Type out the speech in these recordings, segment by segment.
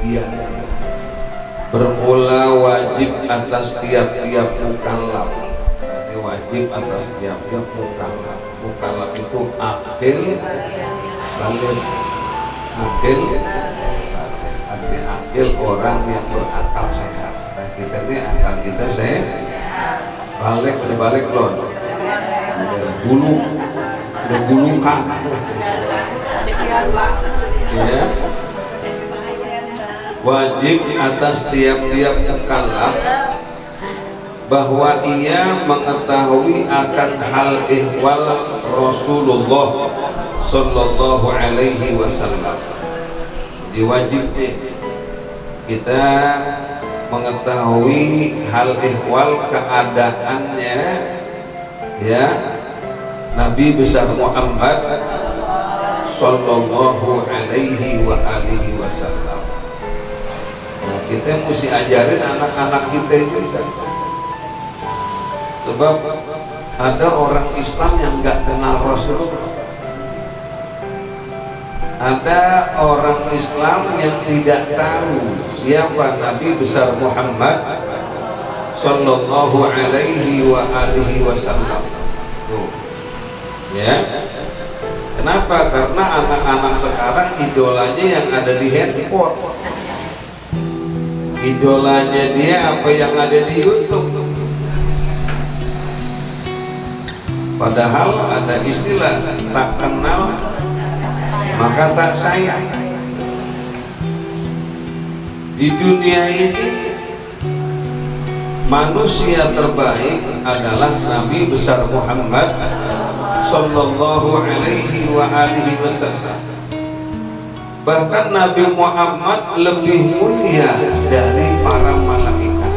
kemudian bermula wajib atas tiap-tiap mukallaf. Ini wajib atas tiap-tiap mukallaf. Mukallaf itu akil baligh, akil baligh, akil orang yang berakal sehat. Nah, kita ini akal kita sehat, balik udah balik loh, udah bulukan ya. Wajib atas tiap-tiap mukallaf bahwa ia mengetahui akan hal ihwal Rasulullah sallallahu alaihi wasallam. Diwajib kita mengetahui hal ihwal keadaannya ya Nabi besar Muhammad sallallahu alaihi wa alihi wasallam. Nah, kita mesti ajarin anak-anak kita itu kan. Sebab ada orang Islam yang nggak kenal Rasulullah. Ada orang Islam yang tidak tahu siapa Nabi besar Muhammad sallallahu alaihi wa alihi wasallam. Tuh. Ya. Kenapa? Karena anak-anak sekarang idolanya yang ada di handphone. Idolanya dia apa yang ada di YouTube. Padahal ada istilah tak kenal maka tak sayang. Di dunia ini manusia terbaik adalah Nabi besar Muhammad sallallahu alaihi wa alihi wasallam. Bahkan Nabi Muhammad lebih mulia dari para malaikat.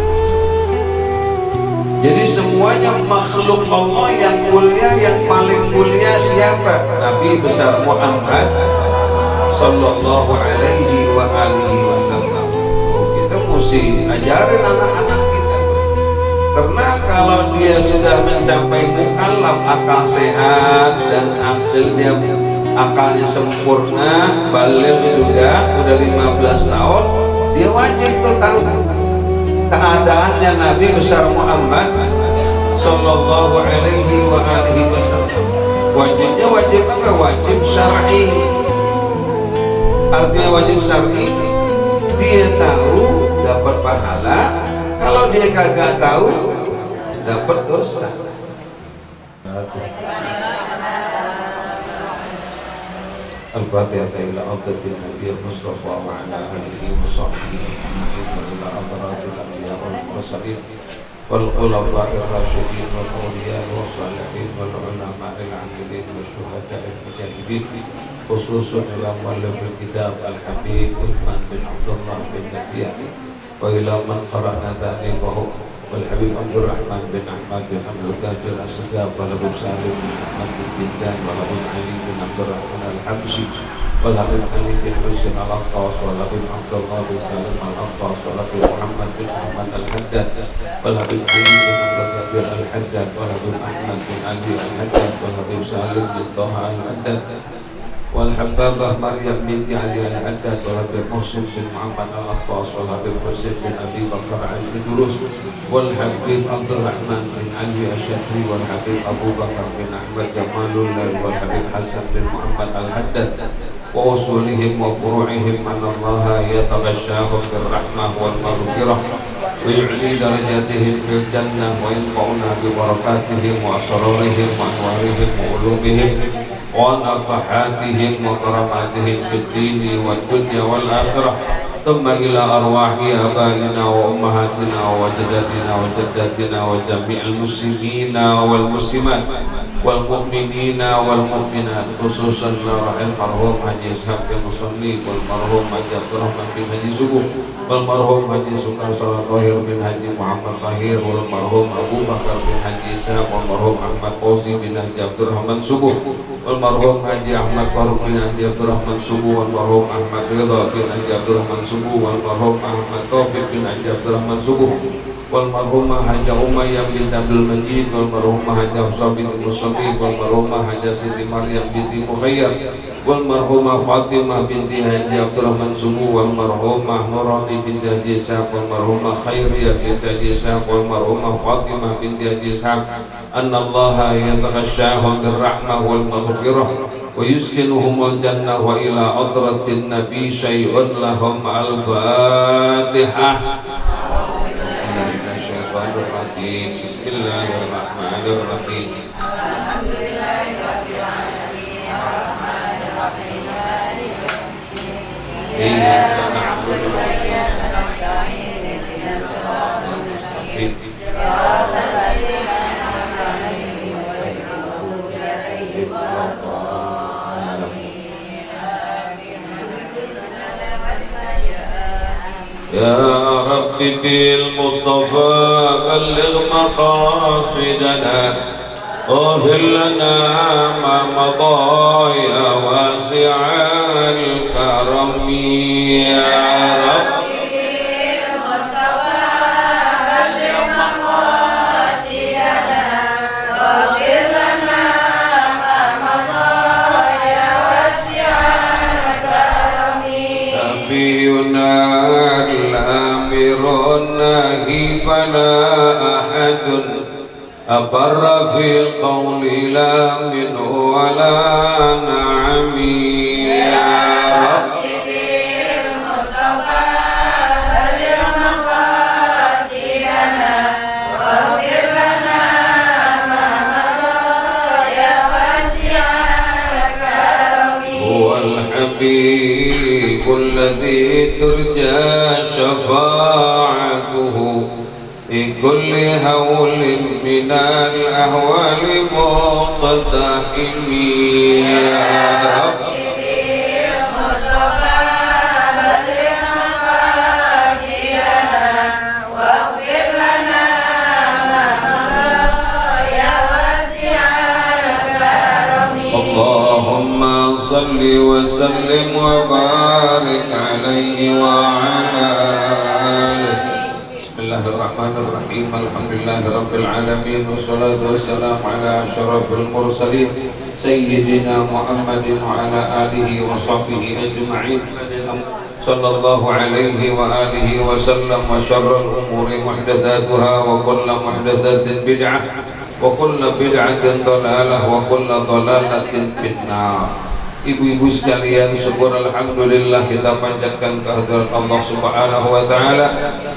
Jadi semuanya makhluk Allah yang mulia, yang paling mulia siapa? Nabi besar Muhammad sallallahu alaihi wa alihi wasallam. Kita mesti ajarin anak-anak kita. Karena kalau dia sudah mencapai mukallaf, akal sehat dan akalnya sempurna, baligh juga udah 15 tahun, dia wajib tuh tahu keadaannya Nabi besar Muhammad sallallahu alaihi wa alihi wasallam. Wajibnya wajib apa? Wajib syar'i. Artinya wajib syar'i, dia tahu dapat pahala, kalau dia kagak tahu dapat dosa. Al-Fatihah ila abdil Nabi Mustafa wa ala alihi wa sahbihi wa ila adratil anbiya wal mursalin wal khulafa'ir rasyidin wal awliya wa salihin wal ulama'il 'amilin wa syuhada'il mujahidin, khususan ila muallifil kitab Al-Habib Uthman bin Abdullah bin Nabiyyah wa ila man qara'na ta'limahu wal Habib Abdul Rahman bin Ahmad bin Abdul Qadir As-Segaf wal Habib Salim bin Ahmad bin Bindan wal Habib Ali bin Abdul Rahman Al-Habsyi wal Habib Ali bin Husain Al-Attas wal Habib Abdullah bin Salim Al-Attas wal Habib Muhammad bin Ahmad Al-Haddad wal Habib Ali bin Abdul Qadir Al-Haddad wal Habib Ahmad bin Ali Al-Haddad wal Habib Salim bin Taha Al-Haddad wal Habbabah Maryam binti Ali Al-Haddad wal Habib Muhsin bin Muhammad Al-Attas wal Habib Husain bin Abi Bakar Al-Idrus wal Habib Abdul Rahman bin Ali Al-Syafri wal Habib Abu Bakar bin Ahmad Jamalullah wal Habib Hasan bin Muhammad Al-Haddad wa usulihim wa furu'ihim anallaha yataghashshahum bir rahmah wal maghfirah wa yu'li darajatihim fil jannah wa yanfa'una bi barakatihim wa asrarihim wa anwarihim wa ulumihim wa nafahatihim wa karamatihim fid dini wad dunya wal akhirah. Thumma ila arwahi abaina wa ummahatina wa jaddatina wa jaddatina wa jami'il muslimina wal muslimat wal mu'minina wal mu'minat, khususan al marhum Haji Ishaq bin Musanni wal marhum Haji Abdul Rahman bin Haji Subuh wal marhum Haji Sukar Salat Tahir bin Haji Muhammad Tahir wal marhum Abu Bakar bin Haji Ishaq wal marhum Ahmad Fauzi bin Haji Abdul Rahman Subuh wal marhum Haji Ahmad Faruk bin Haji Abdul Rahman Subuh wal marhum Ahmad Ridha bin Haji Abdul Rahman Subuh wal marhum Ahmad Taufik bin Haji Abdul Rahman Subuh والمرحومة حاجة أمية بنت عبد المجيد والمرحومة حاجة حفصة بنت المصطفى والمرحومة حاجة سيدي مريم بنت مخير والمرحومة فاطمة بنت حاجي عبد الرحمن سمو والمرحومة نوراني بنت حاجي إسحاق والمرحومة خيرية بنت حاجي إسحاق والمرحومة فاطمة بنت حاجي إسحاق أن الله يتغشاهم بالرحمة والمغفرة ويسكنهم الجنة وإلى حضرة النبي شيء لهم الفاتحة. بسم الله الرحمن الرحيم. إياك نعبد وإياك نستعين اهدنا الصراط المستقيم صراط الذين أنعمت عليهم غير المغضوب عليهم ولا الضالين يا رب بالمصطفى بلغ مقاصدنا اغفر لنا ما مضى يا واسع الكرم يا رب بالمصطفى بلغ مقاصدنا واغفر لنا ما مضى يا واسع الكرم نبينا الامر الناهي فلا احد أبر في قول لا منه ولا نعم يا رب بالمصطفى بلغ مقاصدنا واغفر لنا ما مضى يا واسع الكرم هو الحبيب الذي ترجى شفاعته في كل هول من الأهوال مقتحم يا رب بالمصطفى بلغ مقاصدنا واغفر لنا ما مضى يا واسع الكرم اللهم صل وسلم وبارك عليه وعلى آله. Bismillahirrahmanirrahim. Alhamdulillahi rabbil alamin wassalatu wassalamu ala asyrafil mursalin sayyidina Muhammadin wa ala alihi wa sahbihi ajma'in. Sallallahu alaihi wa alihi wa sallam wa syarrul umuri muhdatsatuha wa kullu muhdatsatin bid'ah wa kullu bid'atin dhalalah wa kullu dhalalatin finnar. Ibu-ibu sekalian, syukur alhamdulillah kita panjatkan kehadirat Allah Subhanahu wa taala.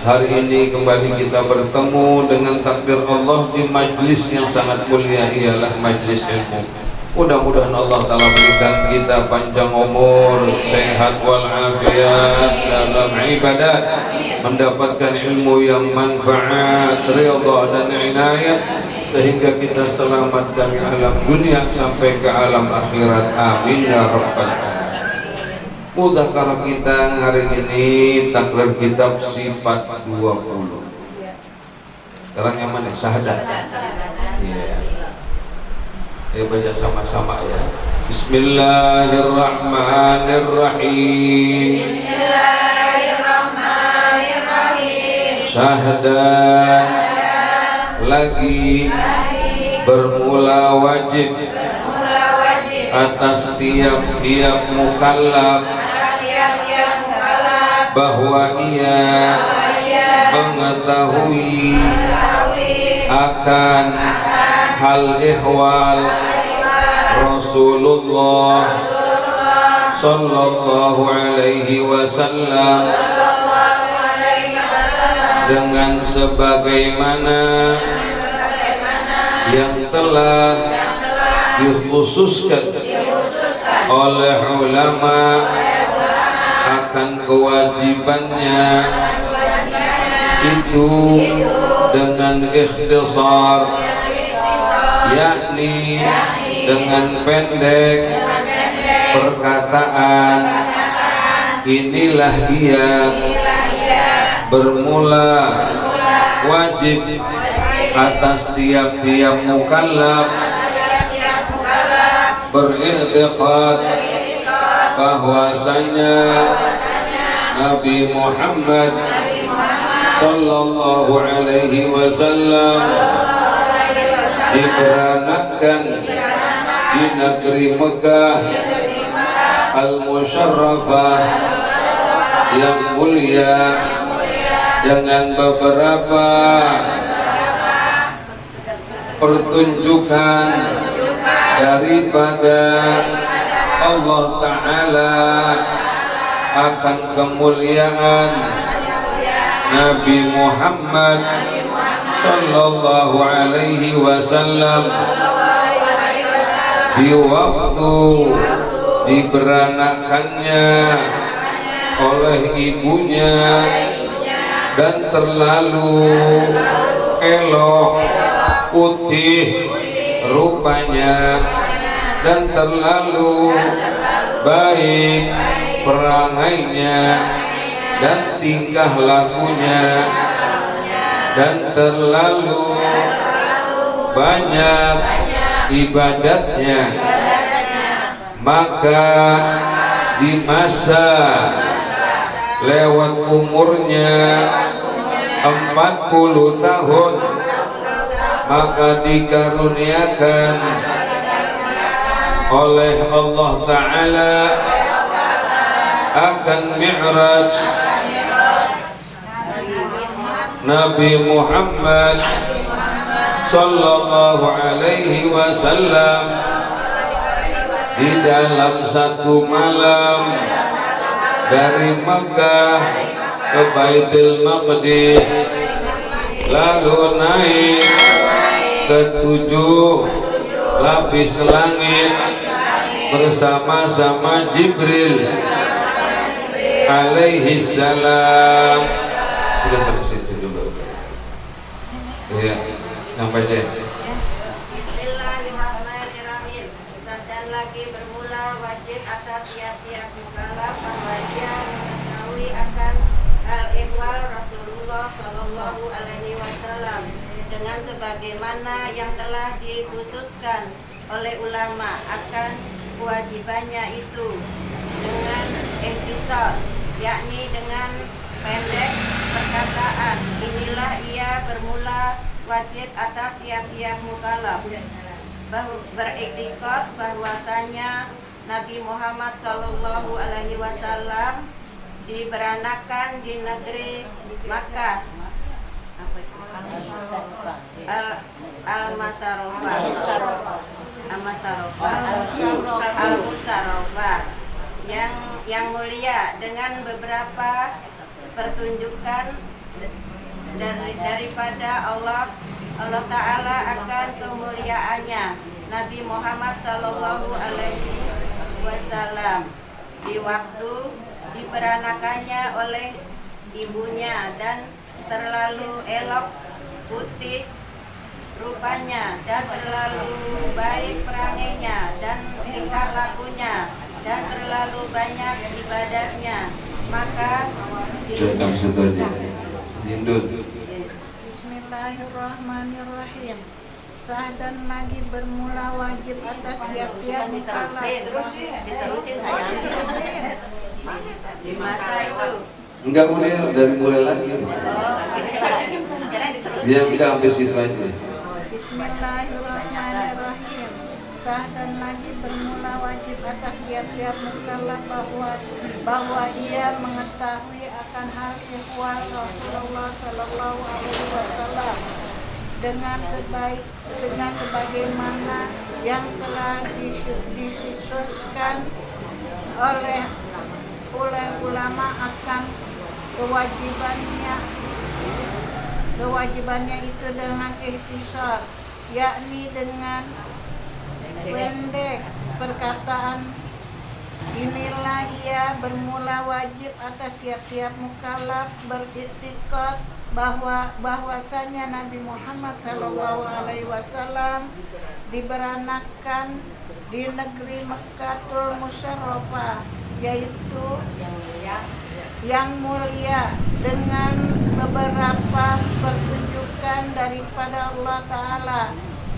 Hari ini kembali kita bertemu dengan takbir Allah di majlis yang sangat mulia, ialah majlis ilmu. Mudah-mudahan Allah taala berikan kita panjang umur, sehat walafiat dalam ibadah, mendapatkan ilmu yang manfaat, ridha dan inayat, sehingga kita selamat dari alam dunia sampai ke alam akhirat. Amin ya rabbal alamin. Mudzakarah kita hari ini takrir kitab sifat 20. Sekarang yang mana? Syahadat. Iya. Ayo baca sama-sama ya. Bismillahirrahmanirrahim. Bismillahirrahmanirrahim. Syahadat lagi bermula wajib atas tiap-tiap mukallaf bahwa ia mengetahui akan hal ihwal Rasulullah sallallahu alaihi wasallam dengan sebagaimana yang telah dikhususkan oleh ulama akan kewajibannya itu dengan ikhtisar, yakni dengan pendek perkataan. Inilah dia bermula wajib atas tiap-tiap mukallaf beriktikad bahwasanya Nabi Muhammad sallallahu alaihi wasallam diberangkatkan di negeri Mekah al-musyarrafah yang mulia dengan beberapa pertunjukan daripada Allah Ta'ala akan kemuliaan Nabi Muhammad sallallahu alaihi wasallam di waktu diberanakannya oleh ibunya dan terlalu elok putih rupanya dan terlalu baik perangainya dan tingkah lakunya dan terlalu banyak ibadatnya, maka di masa lewat umurnya 40 tahun maka dikaruniakan oleh Allah Ta'ala akan mi'raj Nabi Muhammad sallallahu alaihi wasallam di dalam satu malam dari Makkah ke Baitul Maqdis, lalu naik ke 7 lapis langit bersama-sama Jibril alaihi salam. Sudah sampai situ dulu. Ya, sampai deh. Bismillahirrahmanirrahim. Dan lagi bermula wajib atas tiap-tiap mukallaf bahwa dia mengetahui akan al-ihwal Rasulullah Shallallahu Alaihi Wasallam dengan sebagaimana yang telah dikhususkan oleh ulama akan kewajibannya itu dengan ikhtisar, yakni dengan pendek perkataan. Inilah ia bermula wajib atas tiap-tiap mukallaf beriktikad bahwasanya Nabi Muhammad Sallallahu Alaihi Wasallam diberanakan di negeri Makkah Al-Musarrafah yang mulia dengan beberapa pertunjukan daripada Allah Ta'ala akan kemuliaannya Nabi Muhammad Sallallahu Alaihi Wasallam di waktu diberanakannya oleh ibunya dan terlalu elok putih rupanya dan terlalu baik perangainya dan tingkah lakunya dan terlalu banyak ibadahnya, maka Bismillahirrahmanirrahim. Dan lagi bermula wajib atas tiap-tiap mukallaf. Diterusin sayang. Di masa itu enggak boleh dari mulai lagi. Dia bilang sampai situ aja. Bismillahirrahmanirrahim. Dan lagi bermula wajib atas tiap-tiap mukallaf bahwa ia mengetahui akan hal ihwal Rasulullah Sallallahu Alaihi Wasallam dengan sebagaimana yang telah disituskan oleh ulama akan kewajibannya itu dengan ikhtisar, yakni dengan pendek perkataan. Inilah ia bermula wajib atas tiap-tiap mukallaf beriktikad bahwasanya Nabi Muhammad Sallallahu Alaihi Wasallam diberanakan di negeri Mekkatul Musyarrafah, yaitu yang mulia dengan beberapa pertunjukan daripada Allah Ta'ala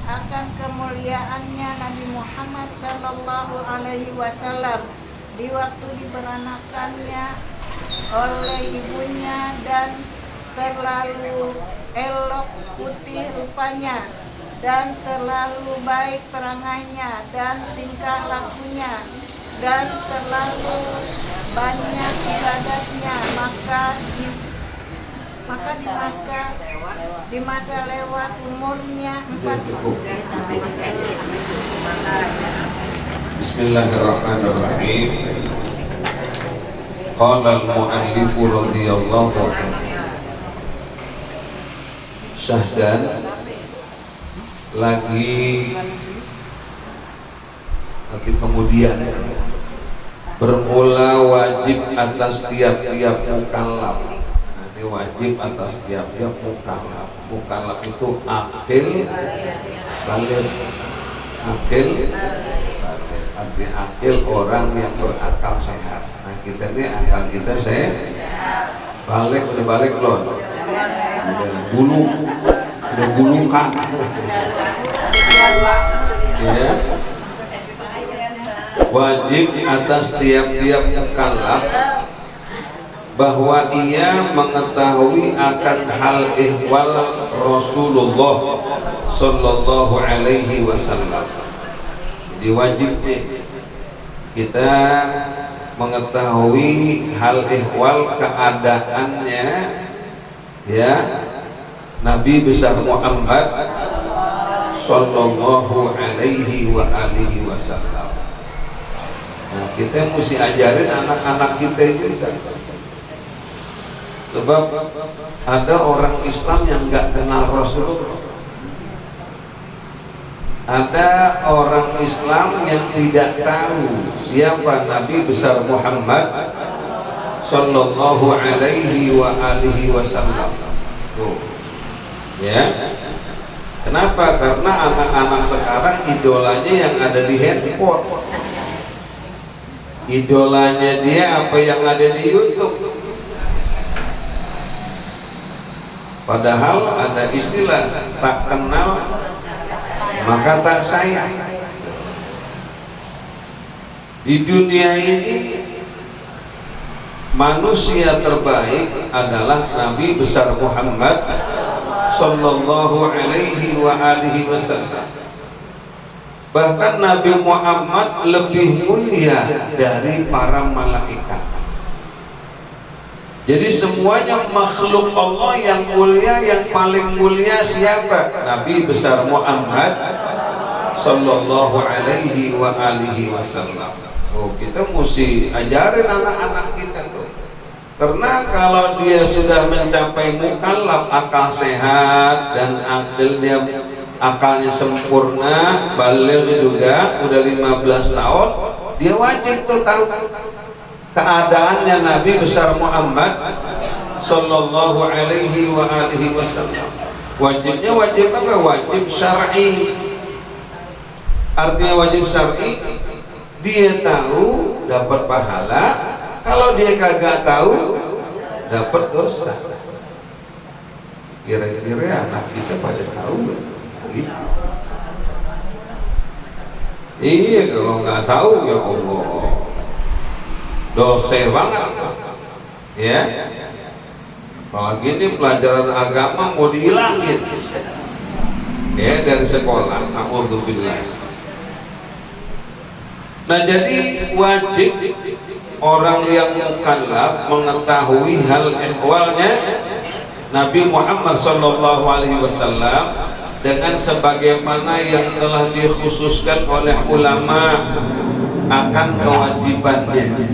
akan kemuliaannya Nabi Muhammad Sallallahu Alaihi Wasallam di waktu diberanakannya oleh ibunya dan terlalu elok putih rupanya, dan terlalu baik perangainya dan tingkah lakunya, dan terlalu banyak ibadatnya, di mata lewat umurnya 40. Bismillahirrahmanirrahim. Qala al-mu'allif radhiyallahu anhu. Syahdan lagi nanti kemudian bermula wajib atas tiap-tiap mukallaf. Ini wajib atas tiap-tiap mukallaf. Mukallaf itu akil baligh. Akil baligh. Arti akil orang yang berakal sehat. Nah kita ini akal kita sehat. Balik udah balik loh. Udah bulukan. Ya. Wajib atas tiap-tiap mukallaf bahwa ia mengetahui akan hal ihwal Rasulullah sallallahu alaihi wasallam. Jadi wajib kita mengetahui hal ihwal keadaannya ya Nabi besar Muhammad sallallahu alaihi wa alihi wasallam. Nah, kita mesti ajarin anak-anak kita itu kan. Sebab ada orang Islam yang nggak kenal Rasulullah. Ada orang Islam yang tidak tahu siapa Nabi besar Muhammad sallallahu alaihi wa alihi wasallam. Tuh. Ya. Kenapa? Karena anak-anak sekarang idolanya yang ada di handphone. Idolanya dia apa yang ada di YouTube. Padahal ada istilah tak kenal maka tak sayang. Di dunia ini manusia terbaik adalah Nabi besar Muhammad sallallahu alaihi wa alihi wasallam. Bahkan Nabi Muhammad lebih mulia dari para malaikat. Jadi semuanya makhluk Allah yang mulia, yang paling mulia siapa? Nabi besar Muhammad sallallahu alaihi wa alihi wasallam. Oh, kita mesti ajarin anak-anak kita tuh. Karena kalau dia sudah mencapai mukallaf, akal sehat dan akalnya sempurna, baligh juga udah 15 tahun, dia wajib tuh tahu keadaannya Nabi besar Muhammad sallallahu alaihi wa alihi wasallam. Wajibnya wajib apa? Wajib syar'i. Artinya wajib syar'i, dia tahu dapat pahala, kalau dia kagak tahu dapat dosa. Kira-kira anak kita pada tahu gak? Iya, kalau nggak tahu ya Allah dosa banget ya. Apalagi ini pelajaran agama mau dihilangin ya dari sekolah. Alhamdulillah. Nah jadi wajib orang yang mukallaf mengetahui hal ihwalnya Nabi Muhammad sallallahu alaihi wasallam dengan sebagaimana yang telah dikhususkan oleh ulama akan kewajibannya.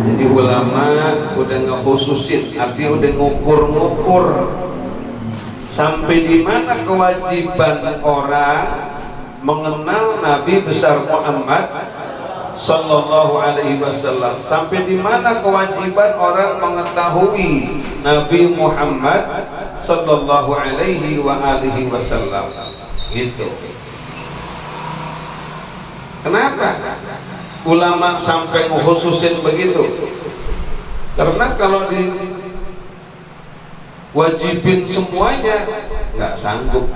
Jadi ulama udah ngekhususin, artinya udah ngukur-ngukur sampai di mana kewajiban orang mengenal Nabi besar Muhammad sallallahu alaihi wasallam, sampai di mana kewajiban orang mengetahui Nabi Muhammad sallallahu alaihi wa alihi wasallam. Gitu. Kenapa ulama sampai mengkhususin begitu? Karena kalau diwajibin semuanya nggak sanggup.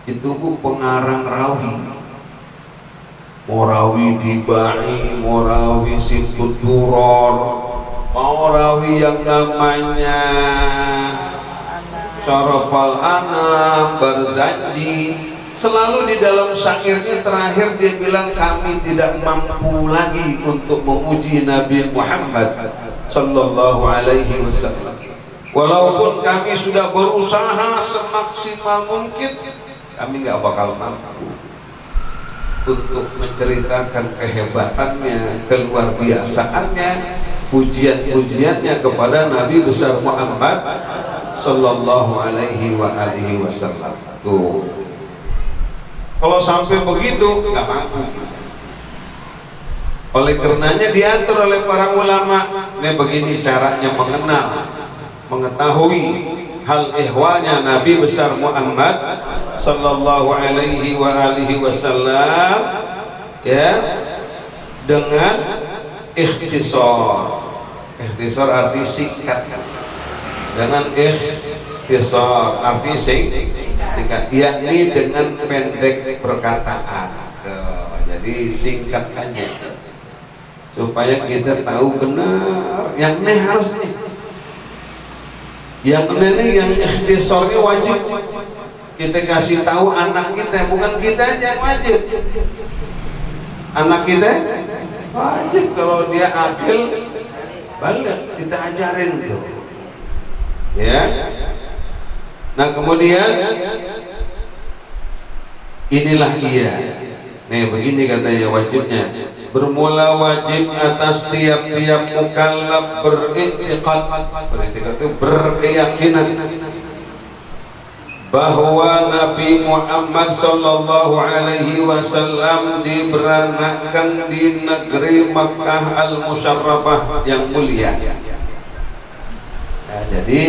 Itu pengarang rawi, mau rawi dibai, mau rawi situt duror, mau rawi yang namanya Syarafal Anam berjanji selalu di dalam syairnya terakhir dia bilang kami tidak mampu lagi untuk memuji Nabi Muhammad sallallahu alaihi wasallam. Walaupun kami sudah berusaha semaksimal mungkin, kami nggak bakal mampu untuk menceritakan kehebatannya, keluar biasaannya, pujian-pujiannya kepada Nabi besar Muhammad sallallahu alaihi wasallam. Tuh. Kalau sampai begitu nggak mampu. Oleh karenanya diatur oleh para ulama, ini begini caranya mengenal, mengetahui hal ihwalnya Nabi besar Muhammad sallallahu alaihi wasallam, ya, dengan ikhtisar. Ikhtisar arti singkat. Dengan ikhtisar arti singkat, yakni dengan pendek perkataan. Jadi singkat aja supaya kita tahu benar yang ini harus nih, yang ini yang ikhtisarnya wajib kita kasih tahu anak kita, bukan kita aja yang wajib, anak kita wajib. Kalau dia akil balik kita ajarin tuh, ya. Nah kemudian inilah dia. Nih begini katanya wajibnya, bermula wajib atas tiap-tiap mukallaf beriktikad itu berkeyakinan bahwa Nabi Muhammad sallallahu alaihi wasallam diberanakan di negeri Makkah al-Musyarrafah yang mulia. Nah, jadi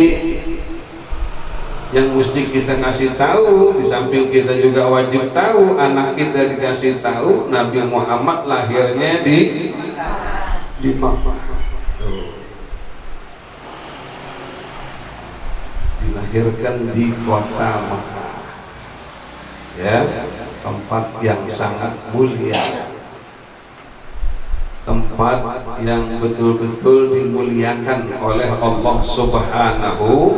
yang mesti kita kasih tahu, di samping kita juga wajib tahu, anak kita dikasih tahu Nabi Muhammad lahirnya di Makkah. Dilahirkan di kota Makkah, ya, tempat yang sangat mulia, tempat yang betul-betul dimuliakan oleh Allah Subhanahu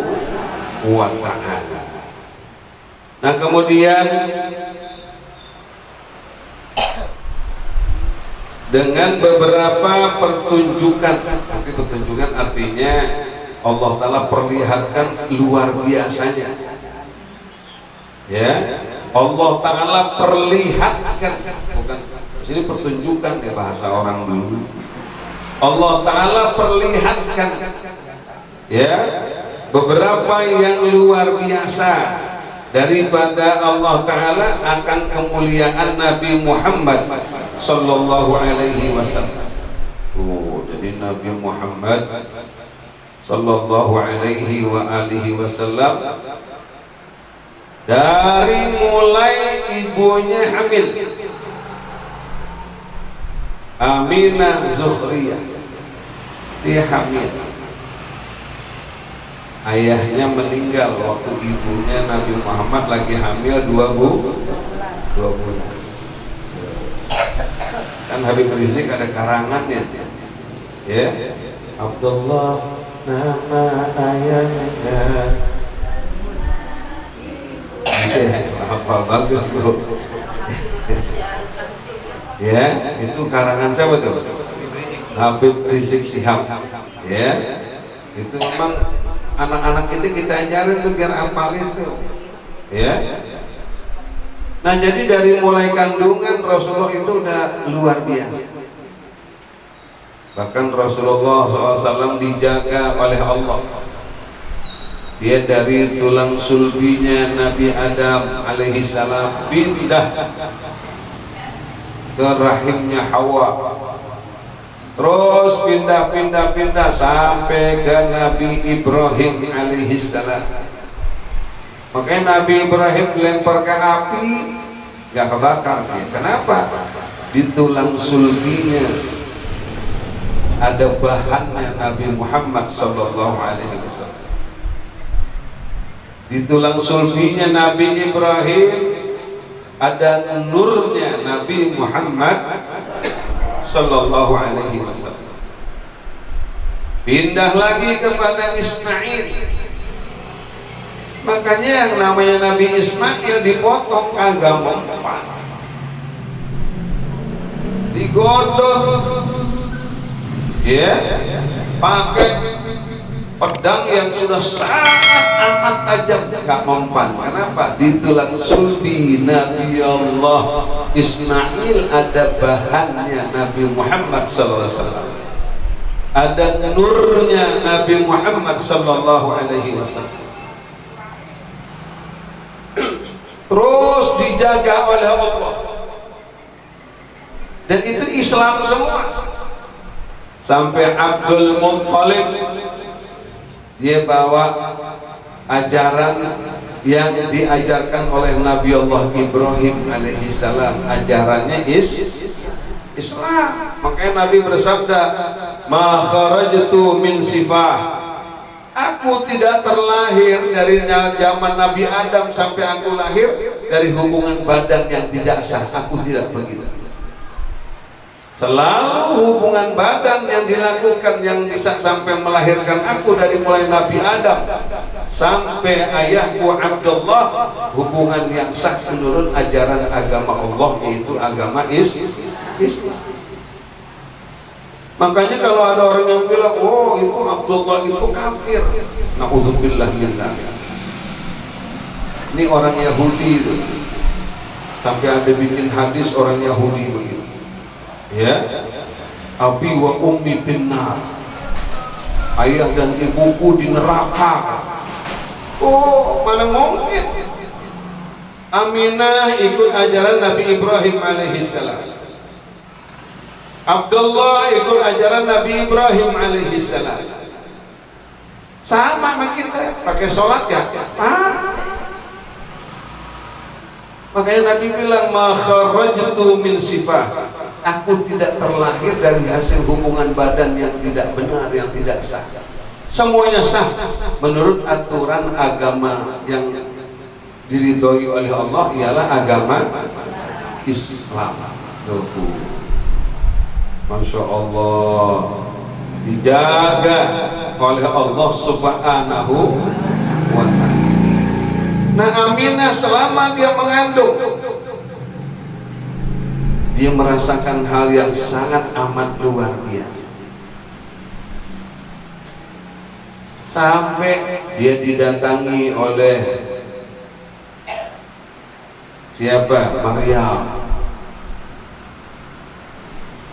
wa ta'ala. Nah kemudian dengan beberapa pertunjukan, nanti pertunjukan artinya Allah Ta'ala perlihatkan luar biasanya, ya, Allah Ta'ala perlihatkan, bukan sini pertunjukan ya bahasa orang dulu, Allah Ta'ala perlihatkan, ya, beberapa yang luar biasa daripada Allah Ta'ala akan kemuliaan Nabi Muhammad sallallahu alaihi wasallam. Jadi Nabi Muhammad sallallahu alaihi wasallam dari mulai ibunya hamil Aminah Zuhriyah, dia hamil, ayahnya meninggal waktu ibunya Nabi Muhammad lagi hamil 2 bulan. Kan Habib Rizik ada karangannya, ya, Abdullah nama ayahnya, hafal bagus bro. Ya, itu karangan siapa tuh? Habib Rizik Shihab, ya, itu memang anak-anak kita ajarin tuh biar hafal itu, ya. Nah jadi dari mulai kandungan Rasulullah itu udah luar biasa. Bahkan Rasulullah SAW dijaga oleh Allah. Dia dari tulang sulbinya Nabi Adam alaihi salam pindah ke rahimnya Hawa, terus pindah sampai ke Nabi Ibrahim alaihi salam. Makanya Nabi Ibrahim dilempar ke api gak kebakar dia. Kenapa? Di tulang sulbinya ada bahannya Nabi Muhammad sallallahu alaihi wasallam. Di tulang sulbinya Nabi Ibrahim ada nurnya Nabi Muhammad sallallahu alaihi wasallam. pindah lagi kepada Ismail. Makanya yang namanya Nabi Ismail dipotong kagak mempan, digodok, ya, pakai pedang yang sudah sangat amat tajam, gak mempan. Kenapa? Di tulang sulbi Nabi Allah Ismail ada bahannya Nabi Muhammad SAW, ada nurnya Nabi Muhammad SAW. Terus dijaga oleh Allah, dan itu Islam semua. Sampai Abdul Muttalib dia bawa ajaran yang diajarkan oleh Nabi Allah Ibrahim alaihissalam, ajarannya Islam. Makanya Nabi bersabda, ma kharajtu min sifah, aku tidak terlahir dari zaman Nabi Adam sampai aku lahir dari hubungan badan yang tidak sah. Aku tidak begitu. Selalu hubungan badan yang dilakukan yang bisa sampai melahirkan aku, dari mulai Nabi Adam sampai ayahku Abdullah, hubungan yang sah menurut ajaran agama Allah, yaitu agama Islam. Makanya kalau ada orang yang bilang, oh itu Abdullah itu kafir, na'udzubillah min dzalik. Ini orang Yahudi itu, sampai ada bikin hadis orang Yahudi begitu, ya, abi wa ummi finnar, ayah dan ibuku di neraka. Oh, mana mungkin. Aminah ikut ajaran Nabi Ibrahim alaihissalam, Abdullah ikut ajaran Nabi Ibrahim alaihissalam. Sama sama kita, pakai sholat ya? Makanya Nabi bilang, ma kharajtu min sifah, aku tidak terlahir dari hasil hubungan badan yang tidak benar, yang tidak sah. Semuanya sah menurut aturan agama yang diridhoi oleh Allah, ialah agama Islam. Masya Allah, dijaga oleh Allah Subhanahu wa ta'ala. Nah, Aminah selama dia mengandung, dia merasakan hal yang sangat amat luar biasa. Sampai dia didatangi oleh siapa? Maryam,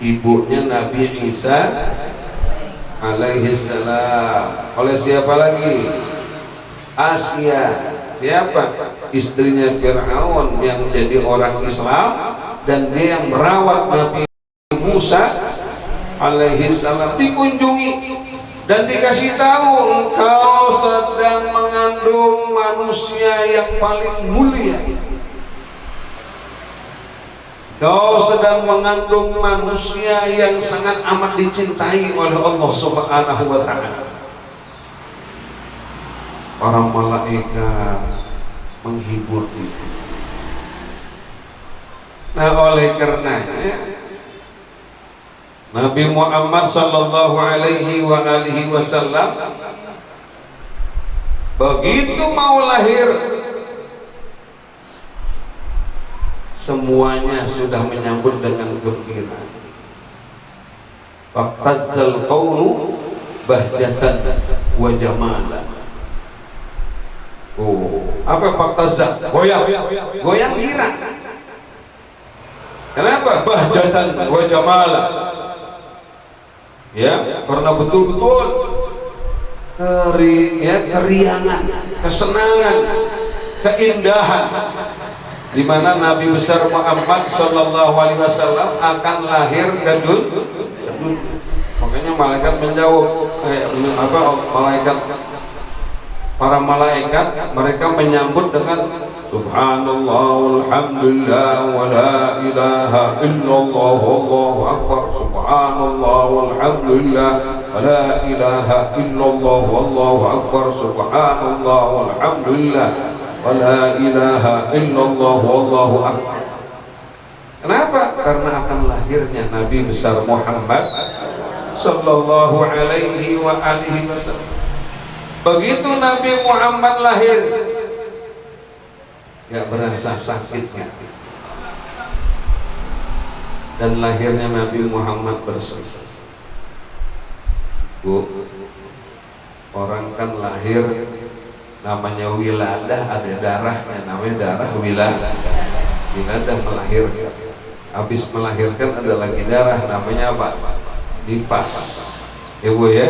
ibunya Nabi Isa alaihissalam. Oleh siapa lagi? Asia. Siapa? Istrinya Fir'aun yang menjadi orang Islam, dan dia yang merawat Nabi Musa alaihissalam. Dikunjungi dan dikasih tahu, engkau sedang mengandung manusia yang paling mulia, kau sedang mengandung manusia yang sangat amat dicintai oleh Allah Subhanahu wa ta'ala. Para malaikat menghibur itu. Nah, oleh karenanya Nabi Muhammad sallallahu alaihi wa alihi wasallam begitu mau lahir, semuanya sudah menyambut dengan gembira. Faqtazzal qawlu bahjatan wa jamalan. Oh, apa faqtazzal? Goyang, goyang girang. Kenapa? Bahjatan wa jamalan. Ya, karena betul-betul keriangan, kesenangan, keindahan, di mana Nabi besar Muhammad sallallahu alaihi wasallam akan lahir ke dunia. Makanya malaikat menjawab, para malaikat mereka menyambut dengan subhanallah walhamdulillah wa la ilaha illallah wallahu akbar, subhanallah walhamdulillah wa la ilaha illallah wallahu akbar, subhanallah walhamdulillah wa la ilaha illallah wallahu akbar. Kenapa? Karena akan lahirnya Nabi besar Muhammad sallallahu alaihi wa alihi wasallam. Begitu Nabi Muhammad lahir, gak berasa sakitnya. Dan lahirnya Nabi Muhammad bersih. Bu, orang kan lahir namanya wiladah, ada darahnya, namanya darah wiladah. Wiladah melahirkan. Habis melahirkan ada lagi darah, namanya apa? Nifas. Ya Bu ya?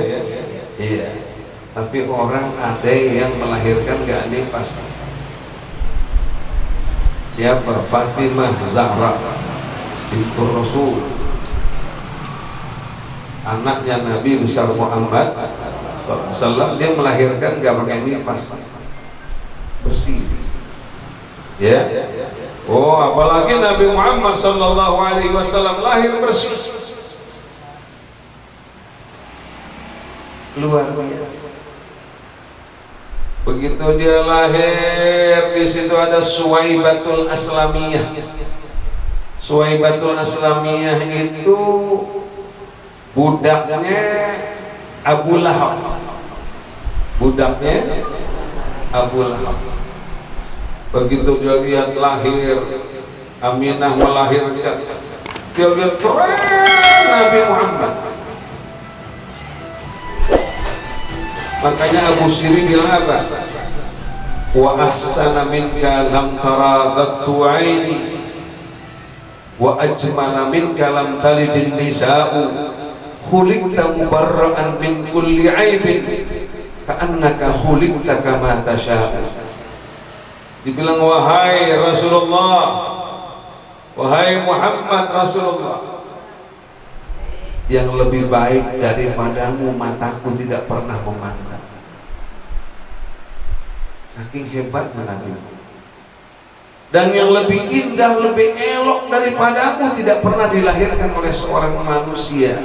Iya. Tapi orang ada yang melahirkan gak nifas. Siapa? Fatimah Zahra bintu Rasul, anaknya Nabi besar Muhammad SAW. Dia melahirkan gak pakai nifas, bersih. Ya. Oh, apalagi Nabi Muhammad SAW lahir bersih, luar biasa. Begitu dia lahir, di situ ada Suwaibatul Aslamiyah. Suwaibatul Aslamiyah itu budaknya Abu Lahab. Budaknya Abu Lahab. Begitu dia lihat lahir, Aminah melahirkan, dia lihat keren Nabi Muhammad. Makanya Abu Siri bilang apa? Wa ahsana minka lam tara qattu aini wa ajmala minka lam talidin nisa'u khuliqta mubarra'an min kulli aibin ka'annaka khuliqta kama tasha'u. Dibilang, wahai Rasulullah, wahai Muhammad Rasulullah, yang lebih baik daripadamu mataku tidak pernah memandang. Saking hebatnya Nabi. Dan yang lebih indah, lebih elok daripadamu tidak pernah dilahirkan oleh seorang manusia.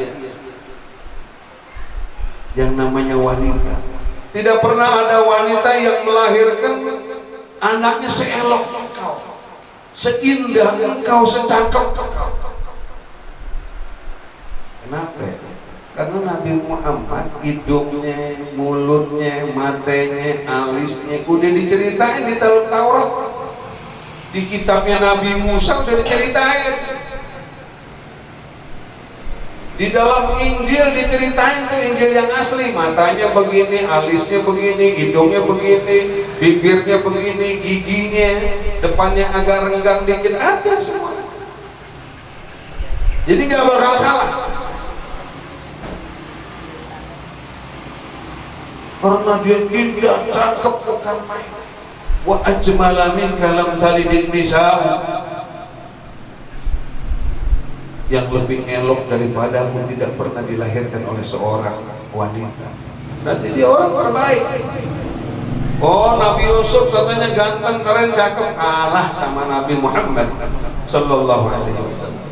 Yang namanya wanita. Tidak pernah ada wanita yang melahirkan anaknya seelok engkau, seindah engkau, secakap engkau. Kenapa? Karena Nabi Muhammad hidungnya, mulutnya, matanya, alisnya udah diceritain di dalam Taurat. Di kitabnya Nabi Musa udah diceritain. Di dalam Injil diceritain tuh, Injil yang asli, matanya begini, alisnya begini, hidungnya begini, bibirnya begini, giginya, depannya agak renggang dikit, ada semua. Jadi nggak bakal salah. Karena dia indah, cakep, bukan main. Wa ajmala minka lam talidin nisa'u. Yang lebih elok daripadamu tidak pernah dilahirkan oleh seorang wanita. Nanti dia orang terbaik. Oh, Nabi Yusuf katanya ganteng, keren, cakep, kalah sama Nabi Muhammad sallallahu alaihi wasallam.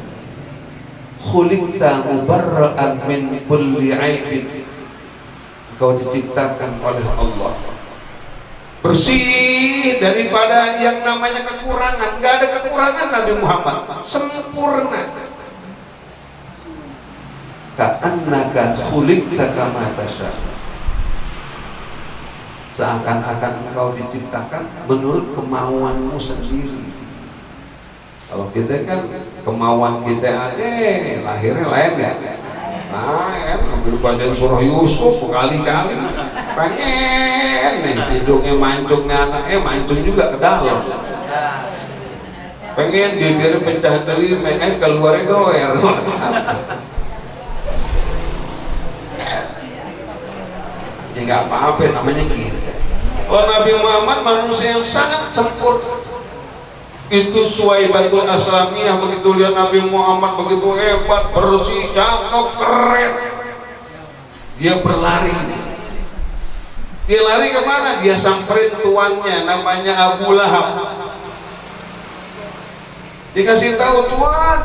Khuliqta mubarra'an min kulli aibin. Kau diciptakan oleh Allah bersih daripada yang namanya kekurangan. Gak ada kekurangan Nabi Muhammad, sempurna. Ka'annaka khuliqta kama tasha'. Seakan-akan engkau diciptakan menurut kemauanmu sendiri. Kalau kita kan kemauan kita aja, lahirnya lain ya. Nah, ya, ambil badan surah Yusuf berkali-kali pengen nih hidungnya mancung nih anaknya, mancung juga ke dalam. Pengen bibir pecah telima, keluarnya doer. Ya nggak apa-apa, namanya kita. Oh, Nabi Muhammad manusia yang sangat sempurna. Itu Suwaibatul Aslamiyah, begitu lihat Nabi Muhammad begitu hebat, bersih, cakep, keren, dia berlari. Dia lari kemana? Dia samperin tuannya, namanya Abu Lahab. Dikasih tahu, tuan,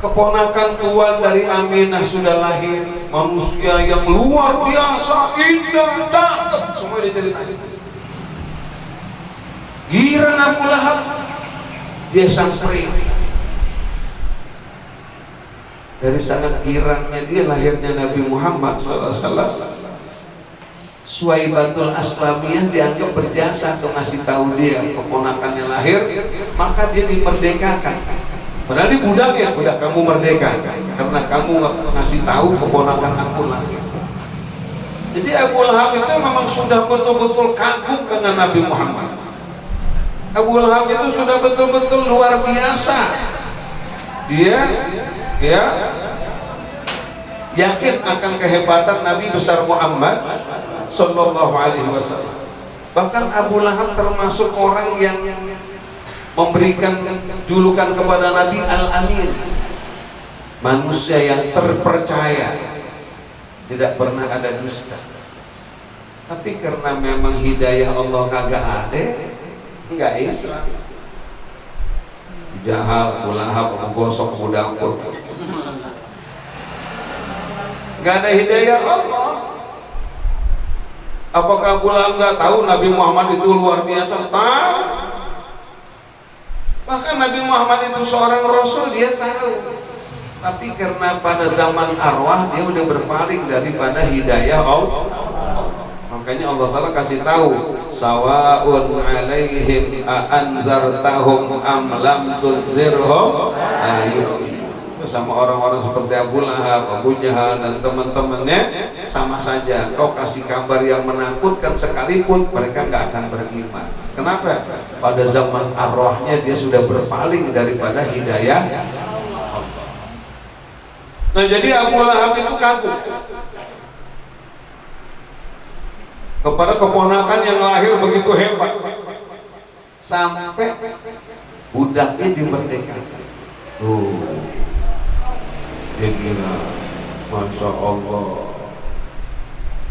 keponakan tuan dari Aminah sudah lahir, manusia yang luar biasa, indah, cakep, semua diceritain. Girang Abu Lahab, dia samperin. dari sangat girangnya dia lahirnya Nabi Muhammad SAW, Suwaibatul Aslamiyah dianggap berjasa untuk ngasih tahu dia keponakannya lahir, maka dia dimerdekakan. Padahal dia budak ya, budak kamu merdeka karena kamu ngasih tahu keponakan aku lahir. Jadi Abu Lahab itu memang sudah betul-betul kagum dengan Nabi Muhammad. Abu Lahab itu sudah betul-betul luar biasa. Dia yakin akan kehebatan Nabi besar Muhammad Sallallahu Alaihi Wasallam. Bahkan Abu Lahab termasuk orang yang memberikan julukan kepada Nabi Al-Amin, manusia yang terpercaya, tidak pernah ada dusta. Tapi karena memang hidayah Allah kagak ada, enggak Islam. Jahal, Abu Lahab, menggosok dapur, enggak ada hidayah Allah. Apakah Abu Lahab enggak tahu Nabi Muhammad itu luar biasa? Tahu. Bahkan Nabi Muhammad itu seorang Rasul, dia tahu. Tapi karena pada zaman arwah dia udah berpaling daripada hidayah Allah. Makanya Allah Ta'ala kasih tahu, sawa'un alaihim a'anzartahum am lam tunzirhum sama orang-orang seperti Abu Lahab, Abu Jahal dan teman-temannya sama saja. Kau kasih kabar yang menakutkan sekalipun mereka nggak akan beriman. Kenapa? Pada zaman arwahnya dia sudah berpaling daripada hidayah. Nah, jadi Abu Lahab itu kagum kepada keponakan yang lahir begitu hebat, sampai budaknya dimerdekakan. Dia gila, Masya Allah.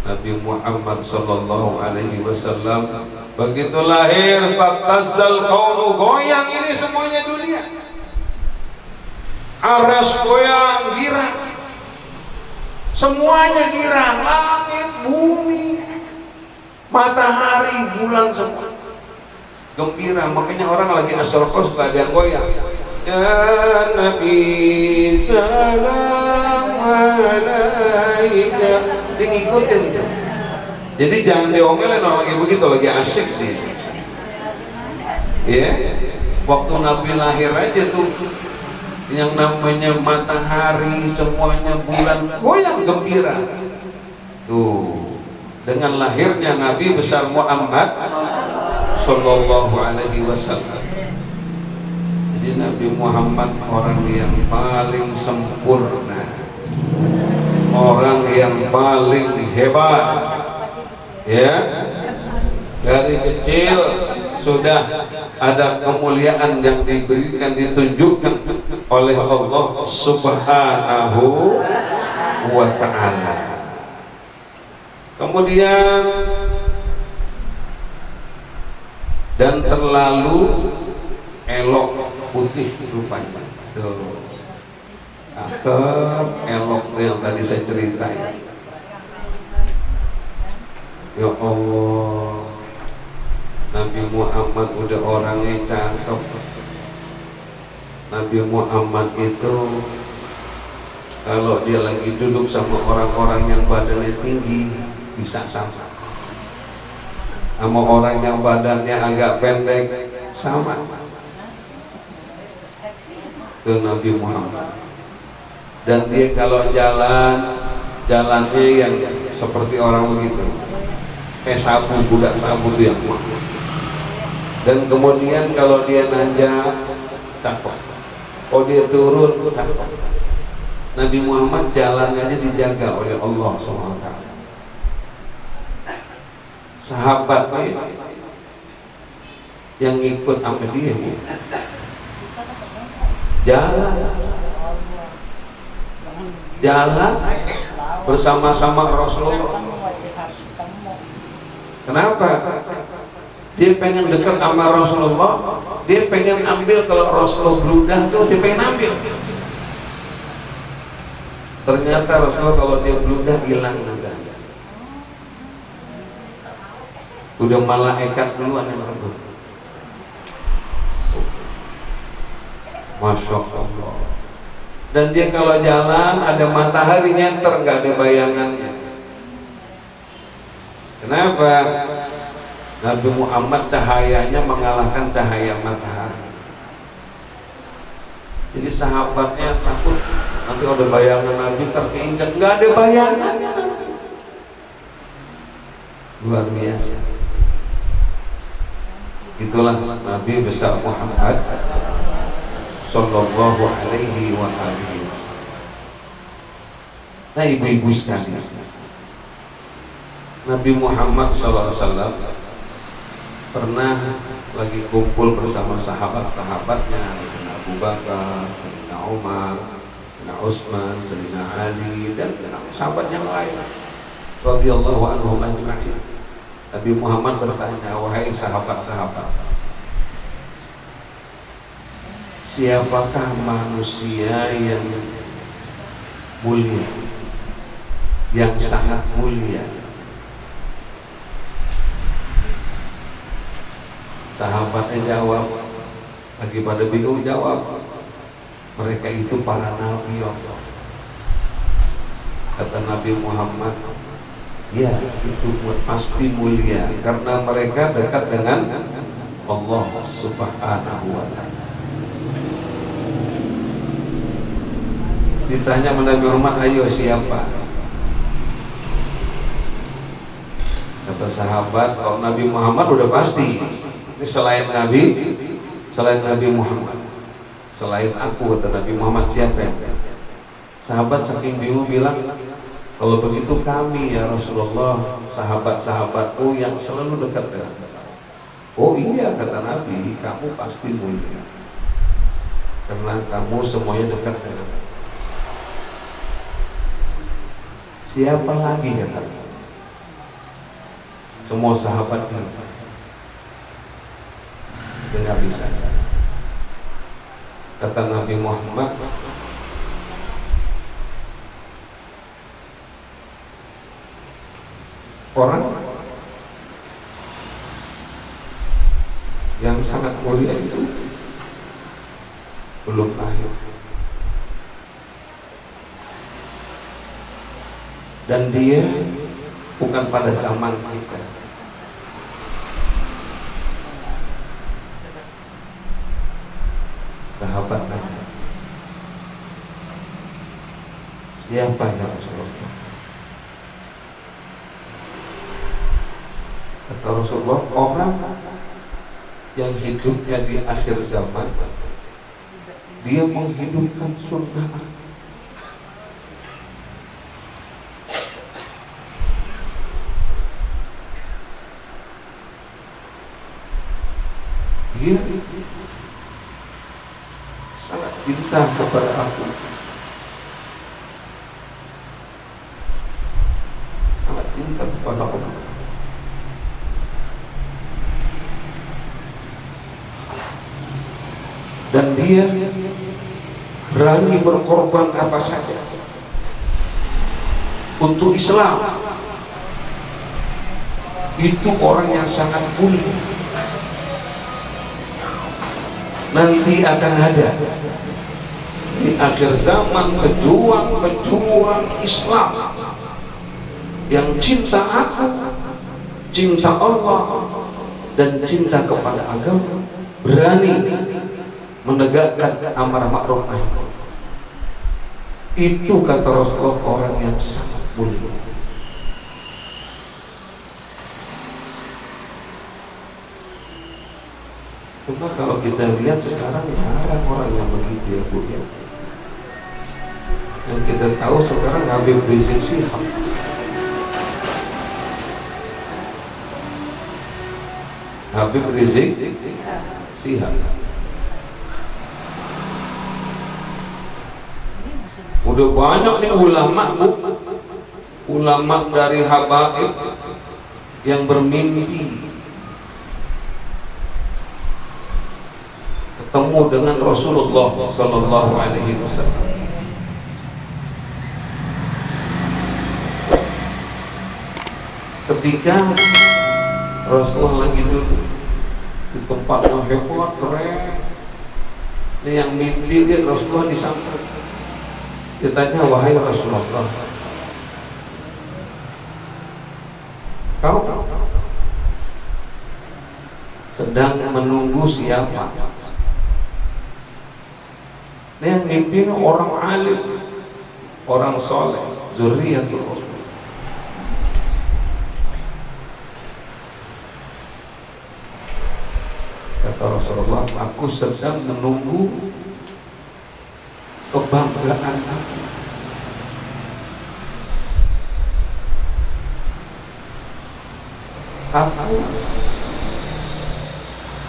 Nabi Muhammad Sallallahu Alaihi Wasallam begitu lahir, fatazzal kaunu, goyang ini semuanya dunia. Aras goyang, girang, semuanya girang, langit, bumi, matahari, bulan, semua gembira. Makanya orang lagi asyraqa suka ada yang goyang. Ya Nabi salam alaika, dia ngikutin. Jadi jangan diomelin orang lagi begitu, lagi asyik sih. Ya, waktu Nabi lahir aja tuh yang namanya matahari, semuanya bulan goyang gembira. Tuh, dengan lahirnya Nabi besar Muhammad Sallallahu Alaihi Wasallam. Jadi Nabi Muhammad orang yang paling sempurna, orang yang paling hebat, ya. Dari kecil sudah ada kemuliaan yang diberikan, ditunjukkan oleh Allah Subhanahu wa Ta'ala. Kemudian dan terlalu elok, putih rupanya. Tuh, cakep, elok yang tadi saya ceritain. Ya Allah, Nabi Muhammad udah orangnya cakep. Nabi Muhammad itu kalau dia lagi duduk sama orang-orang yang badannya tinggi bisa sama, sama orang yang badannya agak pendek sama. Itu Nabi Muhammad. Dan dia kalau jalannya yang seperti orang begitu, kayak sapu, budak sapu itu yang kuat. Dan kemudian kalau dia nanjak, cakep. Oh dia turun, cakep. Nabi Muhammad jalannya aja dijaga oleh Allah SWT. Sahabatnya yang ikut sama dia, jalan bersama-sama Rasulullah. Kenapa? Dia pengen dekat sama Rasulullah, dia pengen ambil, kalau Rasulullah bludah tuh dia pengen ambil. Ternyata Rasulullah kalau dia bludah hilang juga. Udah malaikat duluan yang rebut. Masya Allah. Dan dia kalau jalan ada matahari nyenter, nggak ada bayangannya. Kenapa? Nabi Muhammad cahayanya mengalahkan cahaya matahari. Jadi sahabatnya takut nanti ada bayangan Nabi terkeinjak, nggak ada bayangannya. Luar biasa. Itulah Nabi besar Muhammad Sallallahu alaihi wa alihi wasallam. Nah ibu-ibu sekalian, Nabi Muhammad SAW pernah lagi kumpul bersama sahabat-sahabatnya, Sayyidina Abu Bakar, Sayyidina Umar, Sayyidina Utsman, Sayyidina Ali, dan sahabat yang lain radhiyallahu anhum ajma'in. Nabi Muhammad bertanya, wahai sahabat-sahabat, siapakah manusia yang mulia, yang sangat mulia? Sahabatnya jawab, lagi pada bingung jawab, mereka itu para nabi Allah. Kata Nabi Muhammad, ya itu pasti mulia karena mereka dekat dengan Allah Subhanahu wa ta'ala. Ditanya Nabi Muhammad, ayo siapa? Kata sahabat, kalau Nabi Muhammad udah pasti. Ini selain Nabi Muhammad, selain aku, kata Nabi Muhammad, siapa? Sahabat saking bingung bilang, kalau begitu kami ya Rasulullah, sahabat-sahabatku yang selalu dekat dengan. Oh iya, kata Nabi, kamu pasti mulia karena kamu semuanya dekat dengan. Siapa lagi, kata semua sahabat ini? Tidak bisa. Kata Nabi Muhammad, orang yang sangat mulia itu belum lahir, dan dia bukan pada zaman kita. Sahabat nanya, siapa ya Rasulullah? Kata Rasulullah, orang yang hidupnya di akhir zaman, dia menghidupkan sunnah. Dia sangat cinta kepada aku, sangat cinta kepada Allah. Dan dia berani berkorban apa saja untuk Islam. Itu orang yang sangat mulia. Nanti akan ada di akhir zaman pejuang Islam yang cinta aku, cinta Allah, dan cinta kepada agama, berani menegakkan amar ma'ruf nahi munkar. Itu kata Rasulullah orang yang sangat mulia. Cuma kalau kita lihat sekarang jarang orang yang begitu ya Bu ya. Yang kita tahu sekarang Habib Rizik Syihab. Habib Rizik Syihab. Udah banyak nih ulama dari Habaib yang bermimpi ketemu dengan Rasulullah Sallallahu Alaihi Wasallam. Ketika Rasulullah lagi duduk di tempat yang hebat, keren, ini yang mimpi dia Rasulullah di samping. Ditanya, wahai Rasulullah, kau sedang menunggu siapa? Ini yang mimpin orang alim, orang soleh, zuriyatul Rasul. Kata Rasulullah, aku sedang menunggu kebanggaan aku. Aku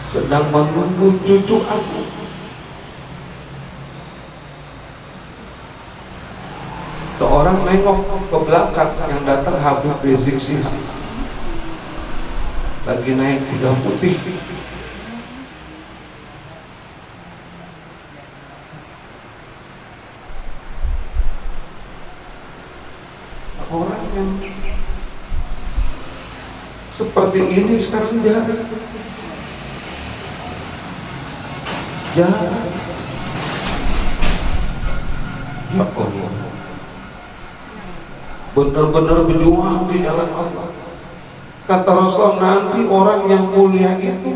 sedang menunggu cucu aku. Seorang nengok ke belakang, yang datang Habib Rizik Syihab lagi naik kuda putih. Orang yang seperti ini sekarang jarang. Ya Allah, benar-benar berjuang di jalan Allah. Kata Rasul, nanti orang yang mulia itu,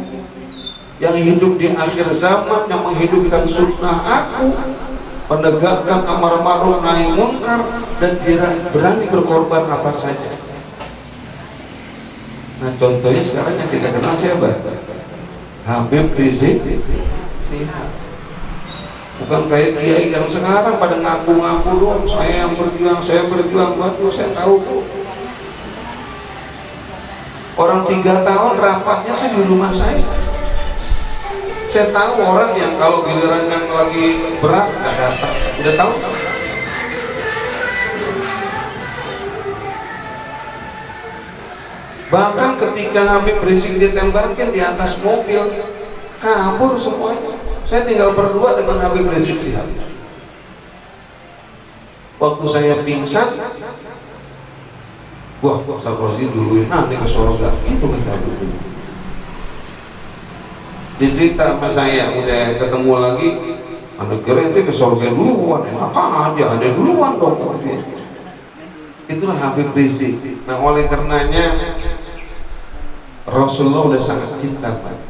yang hidup di akhir zaman, yang menghidupkan sunnah aku, menegakkan amar ma'ruf nahi munkar, dan dia berani berkorban apa saja. Nah, contohnya sekarang yang kita kenal siapa? Habib Rizik Syihab. Bukan kayak kiai yang sekarang pada ngaku-ngaku doang, saya yang berjuang, waduh, saya tahu kok. Orang 3 tahun rapatnya tuh di rumah saya. Saya tahu orang yang kalau giliran yang lagi berat nggak datang, udah tahu. Bahkan ketika Habib Rizik ditembakin di atas mobil, kabur semuanya. Saya tinggal berdua dengan Habib Rizik Syihab. Waktu saya pingsan, wah, Ustaz Rozi duluin nanti ke surga, itu kata Habib Rizik. Dicerita sama saya, udah ketemu lagi, anda kira nanti ke surga duluan, enak aja, ada duluan dong. Itulah Habib Rizik. Nah, oleh karenanya Rasulullah udah sangat cinta, Pak.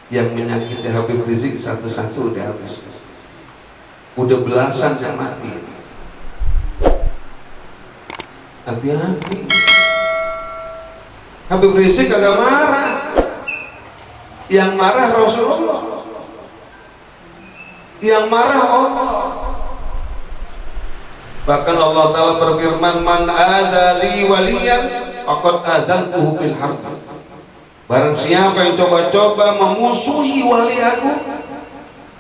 Yang menyakiti Habib Rizik satu-satu udah habis, udah belasan yang mati. Hati-hati, Habib Rizik agak marah, yang marah Rasulullah, yang marah Allah. Bahkan Allah Ta'ala berfirman, man adali waliyan faqad adzantuhu bil harb. Barang siapa yang coba-coba memusuhi wali aku,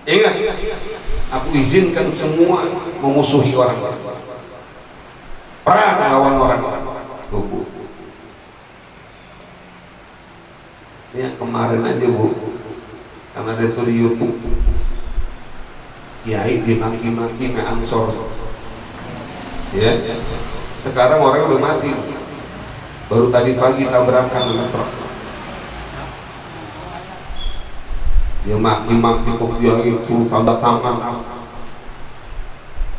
ingat, aku izinkan semua memusuhi orang, perang lawan orang. Ini yang kemarin aja, Bu, karena ada itu di YouTube, kiai dimaki-maki me Ansor. Ya, sekarang orang udah mati. Baru tadi pagi tabrakan dengan truk. Dia maki-maki kok dia itu tanda tangan.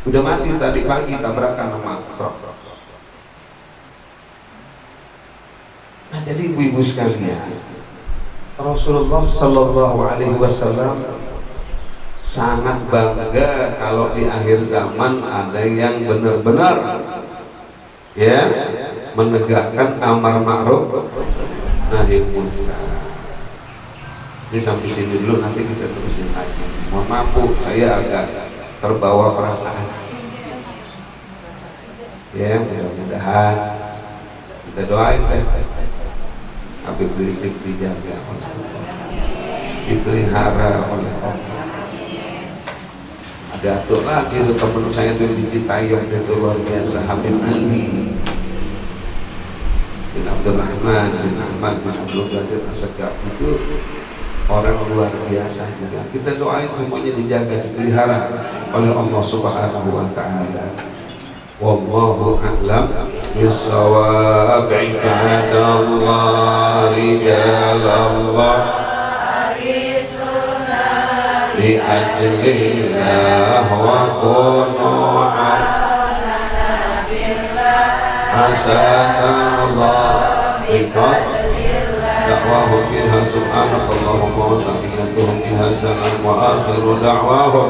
Udah mati tadi pagi tabrakan sama truk. Nah, jadi ibu-ibu sekalian, Rasulullah Shallallahu Alaihi Wasallam sangat bangga kalau di akhir zaman ada yang benar-benar ya menegakkan amar ma'ruf nahi munkar. Ini sampai sini dulu, nanti kita terusin lagi. Mohon maaf, Bu, saya agak terbawa perasaan. Ya, mudah-mudahan kita doain Habib Rizik dijaga, dipelihara oleh Allah. Ada tuh lagi tuh temen saya tuh di Citayam, itu luar biasa, Habib Ali bin Abdurrahman bin Ahmad bin Abdul Qadir As-Segaf, itu orang luar biasa juga. Kita doain semuanya dijaga, dipelihara oleh Allah Subhanahu wa Ta'ala. Wallahu a'lam bis-shawab. Ibadallah, rijalallah, لأجل الله وكونوا حسنا ضائقا دعواهم فيها سبحانك اللهم وتحيتهم فيها سلام وآخر دعواهم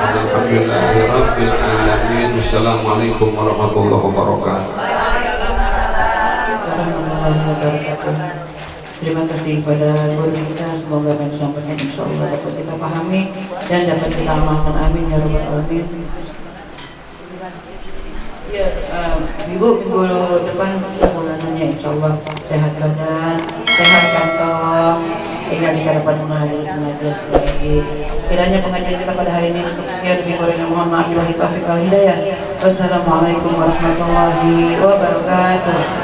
الحمد لله رب العالمين. Assalamualaikum warahmatullahi wabarakatuh. Terima kasih kepada guru kita, semoga apa yang disampaikan insya Allah dapat kita pahami dan dapat kita amalkan, amin ya rabbal alamin. Ya, Ibu minggu depan bulanannya insya Allah sehat badan, sehat kantong, sehingga kita dapat menghadiri pengajian lagi. Kiranya pengajian kita pada hari ini untuk sekian, lebih kurangnya mohon maaf, billahi taufiq wal hidayah. Wassalamualaikum warahmatullahi wabarakatuh.